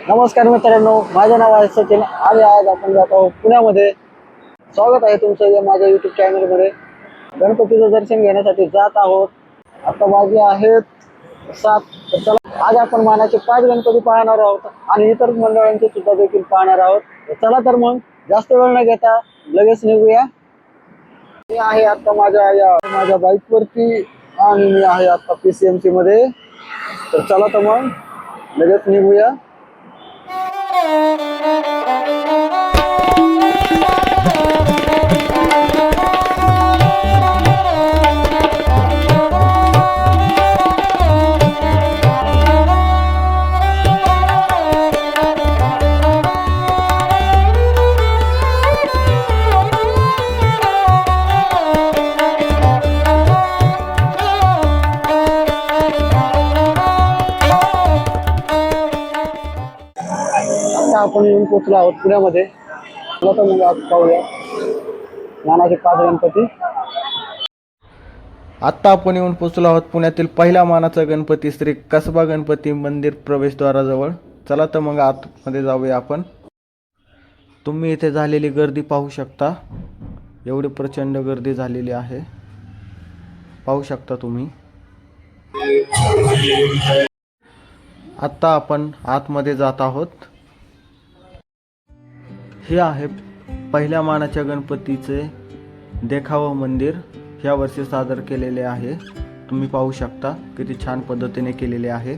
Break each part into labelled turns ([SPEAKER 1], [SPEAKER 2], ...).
[SPEAKER 1] नमस्कार मित्रांनो, माझे नाव आहे सचिन आणि आज आपण जात आहोत पुण्यामध्ये. स्वागत आहे तुमचं या माझ्या युट्यूब चॅनलमध्ये. गणपतीचं दर्शन घेण्यासाठी जात आहोत. आता वाजले आहेत 7. तर चला, आज आपण मानाचे 5 गणपती पाहणार आहोत आणि इतर मंडळांचे सुद्धा देखील पाहणार आहोत. तर चला तर मग जास्त वेळ न घेता लगेच निघूया. मी आहे आता माझ्या बाईकवरती आणि मी आहे आता PCMC मध्ये. तर चला तर मग लगेच निघूया. आपण येऊन पोहोचलो आहोत पुण्यामध्ये. आता मग आज पाहूया मानाचे 5 गणपती.
[SPEAKER 2] आत्ता आपण येऊन पोहोचलो आहोत पुण्यातील पहिल्या मानाचा गणपती श्री कसबा गणपती मंदिर प्रवेशद्वाराजवळ. चला तर मग आतमध्ये जाऊया आपण. तुम्ही इथे झालेली गर्दी पाहू शकता. एवढी प्रचंड गर्दी झालेली आहे, पाहू शकता तुम्ही. आत्ता आपण आतमध्ये जात आहोत. हे आहे पहिल्या मानाच्या गणपतीचे देखावा मंदिर. ह्या वर्षी सादर केलेले आहे. तुम्ही पाहू शकता किती छान पद्धतीने केलेले आहे.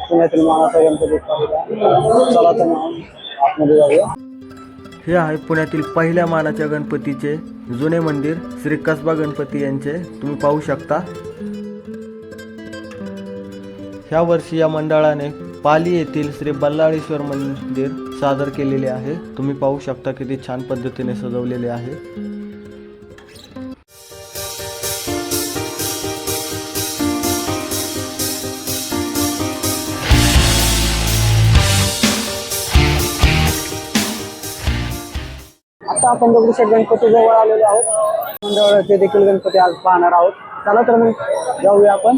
[SPEAKER 1] पुण्यातील मानाचा गणपती पाहूया. चला तर मग आतमध्ये जाऊया.
[SPEAKER 2] हे आहे पुण्यातील पहिल्या मानाच्या गणपतीचे जुने मंदिर श्री कसबा गणपती यांचे. तुम्ही पाहू शकता. ह्या वर्षी या मंडळाने पाली येथील श्री बल्लाळेश्वर मंदिर सादर केलेले आहे. तुम्ही पाहू शकता किती छान पद्धतीने सजवलेले आहे.
[SPEAKER 1] आता आपण दगडूशेठ गणपती जवळ आलेलो आहोत. मंडळाचे देखील गणपती आज पाहणार आहोत. चला तर मग जाऊया आपण.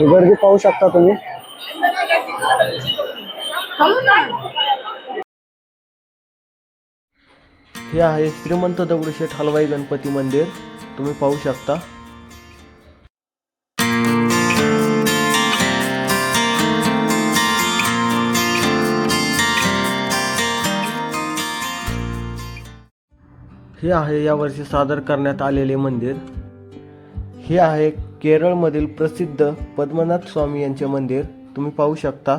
[SPEAKER 1] गर्दी पाहू शकता तुम्ही.
[SPEAKER 2] हे आहे श्रीमंत दगडूशेठ हलवाई गणपती मंदिर. तुम्ही पाहू शकता. हे आहे यावर्षी सादर करण्यात आलेले मंदिर. हे आहे केरळमधील प्रसिद्ध पद्मनाथ स्वामी यांचे मंदिर. तुम्ही पाहू शकता.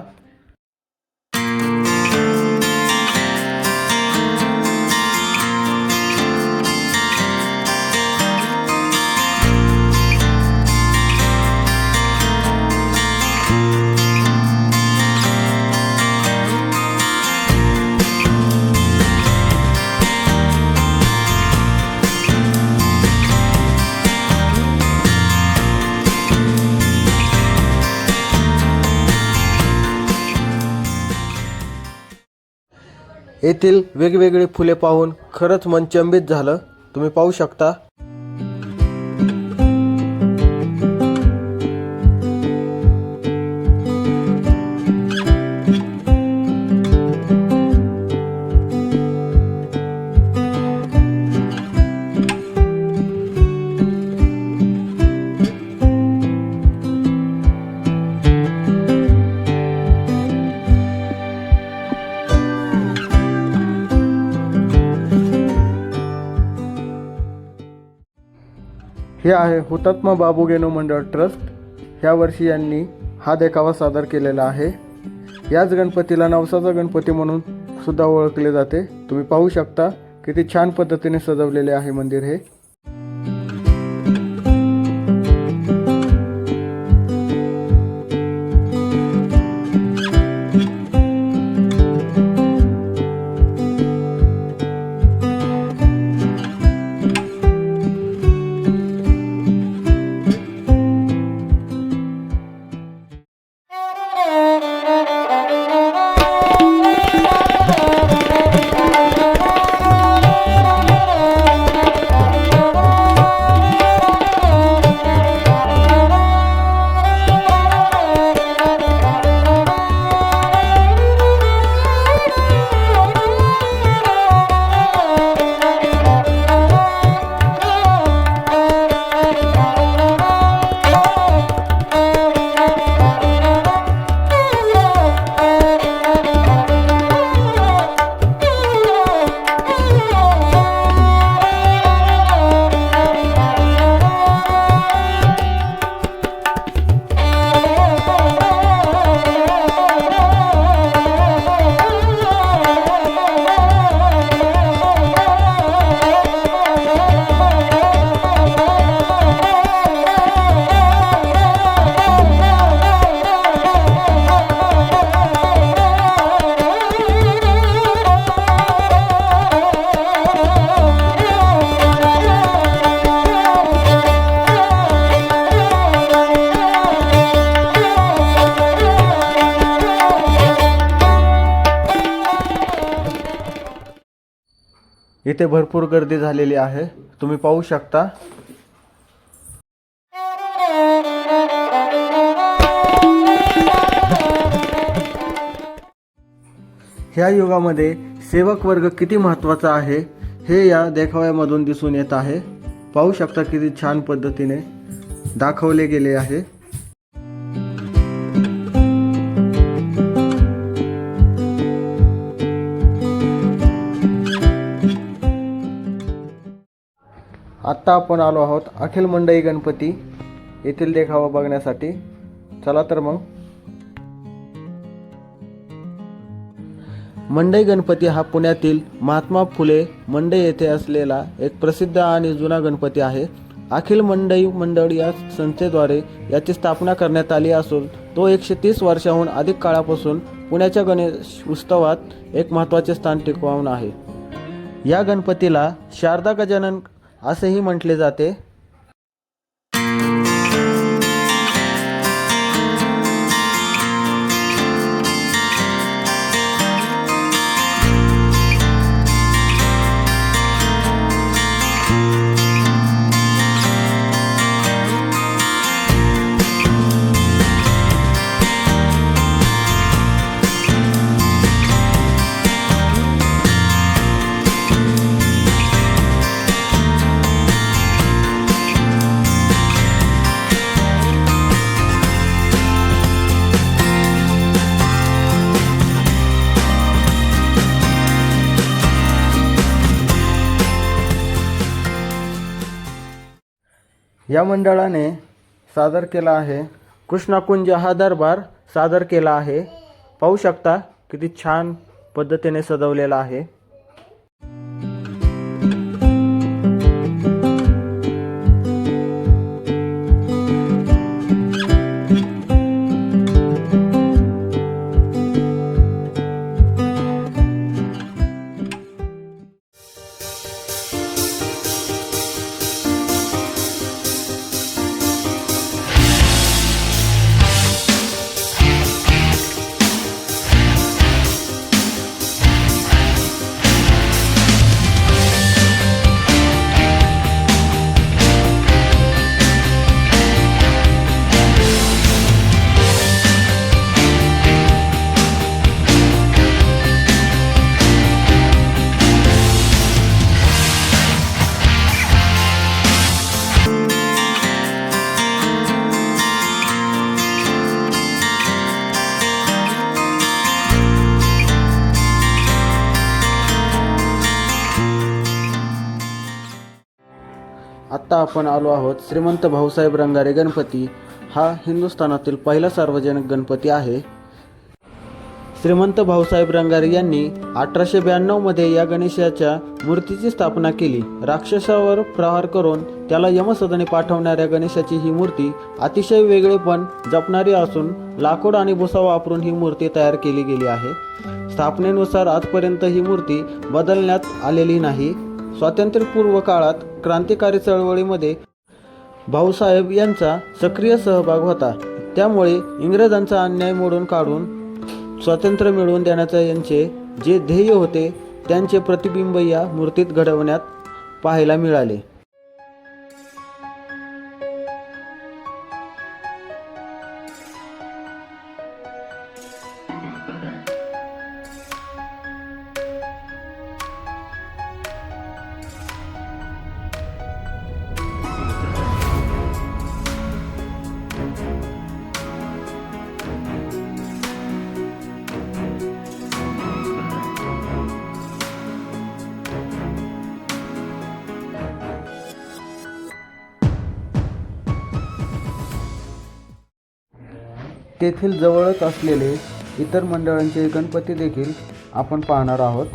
[SPEAKER 2] येथील वेगवेगळी फुले पाहून खरंच मन चंबित झालं. तुम्ही पाहू शकता. हे आहे हुतात्मा बाबू गेनो मंडळ ट्रस्ट. ह्या वर्षी यांनी हा देखावा सादर केलेला आहे. याच गणपतीला नवसाचा गणपती म्हणून सुद्धा ओळखले जाते. तुम्ही पाहू शकता किती छान पद्धतीने सजवलेले आहे मंदिर हे. इथे भरपूर गर्दी झालेली आहे, तुम्ही पाहू शकता. ह्या युगामध्ये सेवक वर्ग किती महत्त्वाचा आहे हे या देखाव्यामधून दिसून येत आहे. पाहू शकता किती छान पद्धतीने दाखवले गेले आहे. आत्ता आपण आलो आहोत अखिल मंडई गणपती येथील देखावा बघण्यासाठी. चला तर मग. मंडई गणपती हा पुण्यातील महात्मा फुले मंडई येथे असलेला एक प्रसिद्ध आणि जुना गणपती आहे. अखिल मंडई मंडळ या संस्थेद्वारे याची स्थापना करण्यात आली असून तो 130 वर्षाहून अधिक काळापासून पुण्याच्या गणेश उत्सवात एक महत्त्वाचे स्थान टिकवून आहे. या गणपतीला शारदा गजानन असेही म्हटले जाते. या मंडळाने सादर केला आहे कृष्णाकुंज हा दरबार सादर केला आहे. पाहू शकता किती छान पद्धतीने सजवलेला आहे. आत्ता आपण आलो आहोत श्रीमंत भाऊसाहेब रंगारे गणपती. हा हिंदुस्थानातील पहिला सार्वजनिक गणपती आहे. श्रीमंत भाऊसाहेब रंगारी यांनी 1892 मध्ये या गणेशाच्या मूर्तीची स्थापना केली. राक्षसावर प्रहार करून त्याला यमसदनी पाठवणाऱ्या गणेशाची ही मूर्ती अतिशय वेगळेपण जपणारी असून लाकूड आणि भुसा वापरून ही मूर्ती तयार केली गेली आहे. स्थापनेनुसार आजपर्यंत ही मूर्ती बदलण्यात आलेली नाही. स्वातंत्र्यपूर्व काळात क्रांतिकारी चळवळीमध्ये भाऊसाहेब यांचा सक्रिय सहभाग होता. त्यामुळे इंग्रजांचा अन्याय मोडून काढून स्वातंत्र्य मिळवून देण्याचे यांचे जे ध्येय होते त्यांचे प्रतिबिंब या मूर्तीत घडवण्यात पाहायला मिळाले. तेथील जवळच असलेले इतर मंडळांचे गणपती देखील आपण पाहणार आहोत.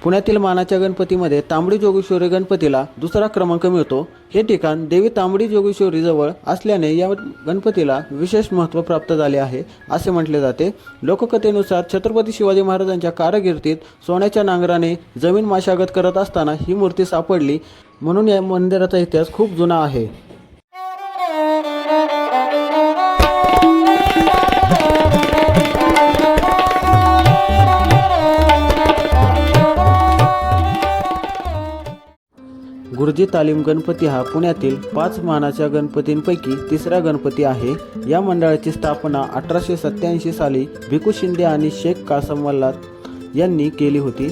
[SPEAKER 2] पुण्यातील मानाच्या गणपतीमध्ये तांबडी जोगेश्वरी गणपतीला दुसरा क्रमांक मिळतो. हे ठिकाण देवी तांबडी जोगेश्वरी जवळ असल्याने या गणपतीला विशेष महत्त्व प्राप्त झाले आहे असे म्हटले जाते. लोककथेनुसार छत्रपती शिवाजी महाराजांच्या कारकिर्दीत सोन्याच्या नांगराने जमीन मशागत करत असताना ही मूर्ती सापडली म्हणून या मंदिराचा इतिहास खूप जुना आहे. गुरुजी तालीम गणपती हा पुण्यातील 5 मानाच्या गणपतींपैकी तिसरा गणपती आहे. या मंडळाची स्थापना 1887 साली भिकू शिंदे आणि शेख कासम वल्लाद यांनी केली होती.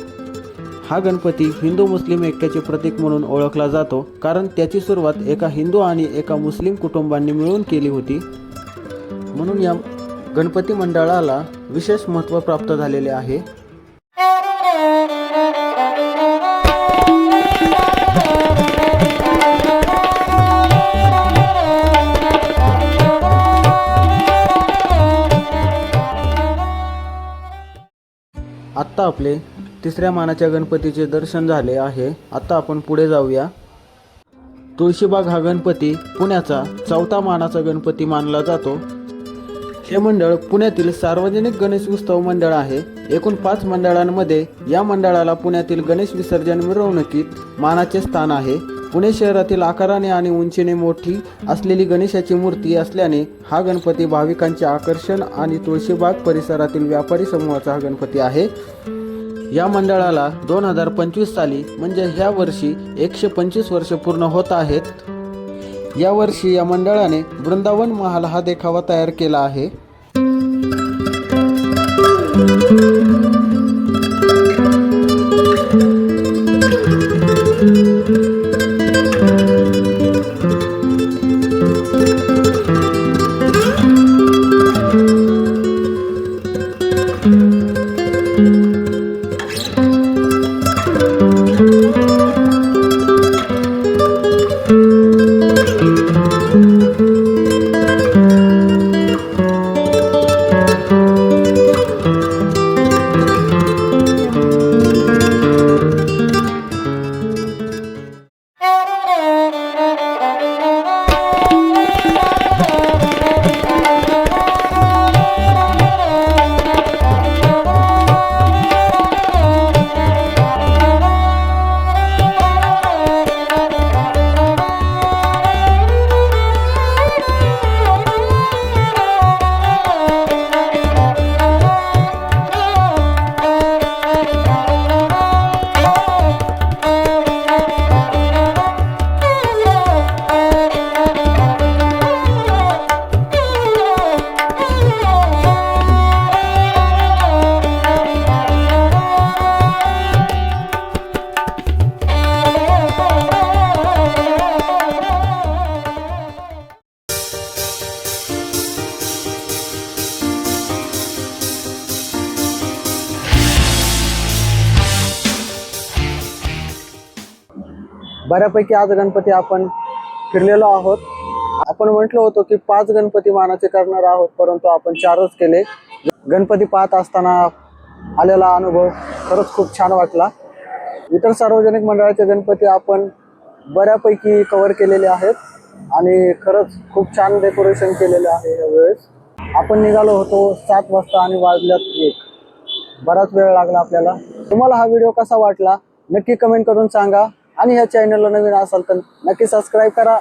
[SPEAKER 2] हा गणपती हिंदू मुस्लिम ऐक्याचे प्रतीक म्हणून ओळखला जातो कारण त्याची सुरुवात एका हिंदू आणि एका मुस्लिम कुटुंबांनी मिळून केली होती. म्हणून या गणपती मंडळाला विशेष महत्त्व प्राप्त झालेले आहे. आत्ता आपले तिसऱ्या मानाच्या गणपतीचे दर्शन झाले आहे. आता आपण पुढे जाऊया. तुळशीबाग हा गणपती पुण्याचा 4था मानाचा गणपती मानला जातो. हे मंडळ पुण्यातील सार्वजनिक गणेश उत्सव मंडळ आहे. एकूण 5 मंडळांमध्ये या मंडळाला पुण्यातील गणेश विसर्जन मिरवणुकीत मानाचे स्थान आहे. पुणे शहरातील आकाराने आणि उंचीने मोठी असलेली गणेशाची मूर्ती असल्याने हा गणपती भाविकांचे आकर्षण आणि तुळशीबाग परिसरातील व्यापारी समूहाचा हा गणपती आहे. या मंडळाला 2025 साली म्हणजे ह्या वर्षी 125 वर्ष पूर्ण होत आहेत. या वर्षी या मंडळाने वृंदावन महाल हा देखावा तयार केला आहे.
[SPEAKER 1] बऱ्यापैकी आज गणपती आपण फिरलेलो आहोत. आपण म्हटलो होतो की 5 गणपती मानाचे करणार आहोत, परंतु आपण 4च केले. गणपती पाहत असताना आलेला अनुभव खरंच खूप छान वाटला. इतर सार्वजनिक मंडळाचे गणपती आपण बऱ्यापैकी कव्हर केलेले आहेत आणि खरंच खूप छान डेकोरेशन केलेले आहे. यावेळेस आपण निघालो होतो 7 वाजता आणि वाजल्यात 1. बराच वेळ लागला आपल्याला. तुम्हाला हा व्हिडिओ कसा वाटला नक्की कमेंट करून सांगा आणि ह्या चॅनलला नवीन असाल तर नक्की सबस्क्राईब करा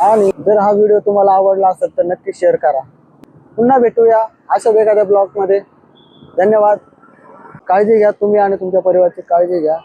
[SPEAKER 1] आणि जर हा व्हिडिओ तुम्हाला आवडला असेल तर नक्की शेअर करा. पुन्हा भेटूया अशाच एखाद्या ब्लॉगमध्ये. धन्यवाद. काळजी घ्या तुम्ही आणि तुमच्या परिवाराची काळजी घ्या.